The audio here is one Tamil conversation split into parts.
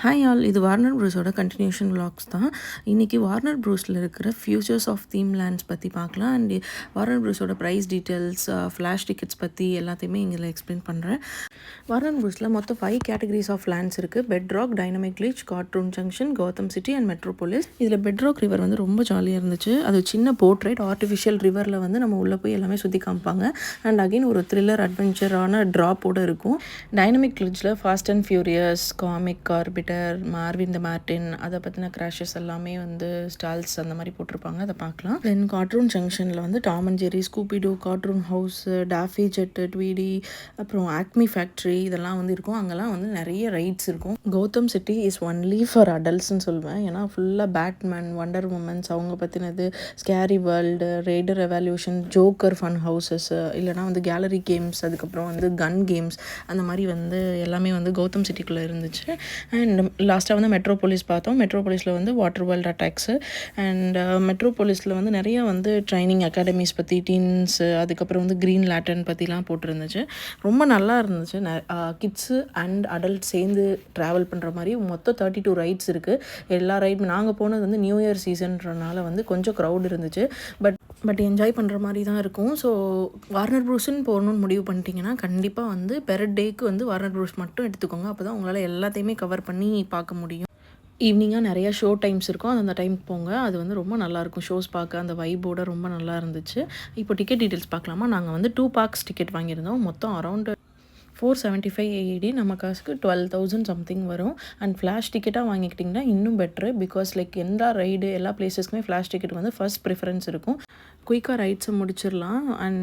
ஹாய் ஆல், இது வார்னர் ப்ரூஸோட கண்டினியூஷன் vlogs தான். இன்றைக்கி வார்னர் ப்ரூஸில் இருக்கிற ஃபியூச்சர்ஸ் ஆஃப் தீம் லேண்ட்ஸ் பற்றி பார்க்கலாம். அண்ட் வார்னர் ப்ரூஸோட ப்ரைஸ் டீட்டெயில்ஸ், ஃப்ளாஷ் டிக்கெட்ஸ் பற்றி எல்லாத்தையுமே இங்கே எக்ஸ்பிளைன் பண்ணுறேன். வார்னர் ப்ரூஸில் மொத்தம் 5 கேட்டகரிஸ் ஆஃப் லேண்ட்ஸ் இருக்குது. Bedrock, Dynamite Gulch, Cartoon Junction, Gotham City and Metropolis. இதில் பெட்ராக் ரிவர் வந்து ரொம்ப ஜாலியாக இருந்துச்சு. அது சின்ன போட் ரைட், ஆர்டிஃபிஷியல் ரிவரில் வந்து நம்ம உள்ளே போய் எல்லாமே சுற்றி காமிப்பாங்க. அண்ட் அகெயின் ஒரு த்ரில்லர் அட்வென்ச்சரான ட்ராப்போடு இருக்கும். டைனமிக் லீச்சில் fast and furious, comic, orbiter, Marvin the Martian, அதை பற்றின கிராஷஸ் எல்லாமே வந்து ஸ்டால்ஸ் அந்த மாதிரி போட்டிருப்பாங்க, அதை பார்க்கலாம். தென் கார்ட்டூன் ஜங்ஷனில் வந்து Tom and Jerry, Scooby Doo, cartoon house, Daffy jet, Tweety, அப்புறம் ஆக்மி ஃபேக்ட்ரி இதெல்லாம் வந்து இருக்கும். அங்கெல்லாம் வந்து நிறைய ரைட்ஸ் இருக்கும். Gotham City is only for அடல்ட்ஸ்ன்னு சொல்லுவேன். ஏன்னா ஃபுல்லாக பேட்மேன், வண்டர் உமன்ஸ் அவங்க பற்றினது, scary world, Riddler Revolution, Joker fun houses, இல்லைனா வந்து கேலரி கேம்ஸ், அதுக்கப்புறம் வந்து கன் கேம்ஸ், அந்த மாதிரி வந்து எல்லாமே வந்து கௌதம் சிட்டிக்குள்ளே இருந்துச்சு. அண்ட் லாஸ்ட்டாக வந்து மெட்ரோபோலிஸ் பார்த்தோம். மெட்ரோபோலிஸில் வந்து வாட்டர் வேர்ல்டு அட்டாக்ஸு அண்ட் மெட்ரோபோலிஸில் வந்து நிறைய வந்து ட்ரைனிங் அகாடமிஸ் பற்றி, டீன்ஸு, அதுக்கப்புறம் வந்து க்ரீன் லேட்டன் பற்றிலாம் போட்டிருந்துச்சு. ரொம்ப நல்லா இருந்துச்சு. கிட்ஸு அண்ட் அடல்ட் சேர்ந்து ட்ராவல் பண்ணுற மாதிரி மொத்தம் 32 ரைட்ஸ் இருக்குது. எல்லா ரைடும் நாங்கள் போனது வந்து நியூ இயர் சீசன்றனால வந்து கொஞ்சம் க்ரௌட் இருந்துச்சு. பட் என்ஜாய் பண்ணுற மாதிரி தான் இருக்கும். ஸோ வார்னர் ப்ரூஸ்ன்னு போகணுன்னு முடிவு பண்ணிட்டீங்கன்னா கண்டிப்பாக வந்து பெர் டேக்கு வந்து வார்னர் ப்ரூஸ் மட்டும் எடுத்துக்கோங்க. அப்போ தான் உங்களால் எல்லாத்தையுமே கவர் பண்ணி பார்க்க முடியும். ஈவினிங்காக நிறையா ஷோ டைம்ஸ் இருக்கும், அந்த டைமுக்கு போங்க. அது வந்து ரொம்ப நல்லாயிருக்கும். ஷோஸ் பார்க்க அந்த வைபோட ரொம்ப நல்லா இருந்துச்சு. இப்போ டிக்கெட் டீட்டெயில்ஸ் பார்க்கலாமா? நாங்கள் வந்து 2 பார்க்ஸ் டிக்கெட் வாங்கியிருந்தோம். மொத்தம் அரௌண்ட் 475 AED, நம்ம காசுக்கு 12,000 சம்திங் வரும். அண்ட் ஃப்ளாஷ் டிக்கெட்டாக வாங்கிக்கிட்டிங்கன்னா இன்னும் பெட்ரு. பிகாஸ் லைக் எந்த ரைடு எல்லா பிளேஸஸ்க்குமே ஃப்ளாஷ் டிக்கெட் வந்து ஃபர்ஸ்ட் ப்ரிஃபரன்ஸ் இருக்கும். குயிக்காக ரைட்ஸை முடிச்சிடலாம். அண்ட்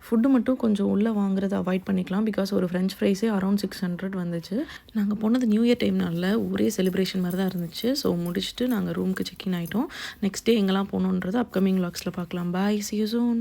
ஃபுட்டு மட்டும் கொஞ்சம் உள்ளே வாங்குறதை அவாய்ட் பண்ணிக்கலாம். பிகாஸ் ஒரு ஃப்ரெஞ்ச் ஃப்ரைஸே அரௌண்ட் 600 வந்துச்சு. நாங்கள் போனது நியூ இயர் டைம்னால ஒரே செலிப்ரேஷன் மாதிரி தான் இருந்துச்சு. ஸோ முடிச்சுட்டு நாங்கள் ரூமுக்கு செக்இன் ஆகிட்டோம். நெக்ஸ்ட் டே எங்கெல்லாம் போகணுன்றது அப்கமிங் vlogsல பார்க்கலாம். பாய், see you soon.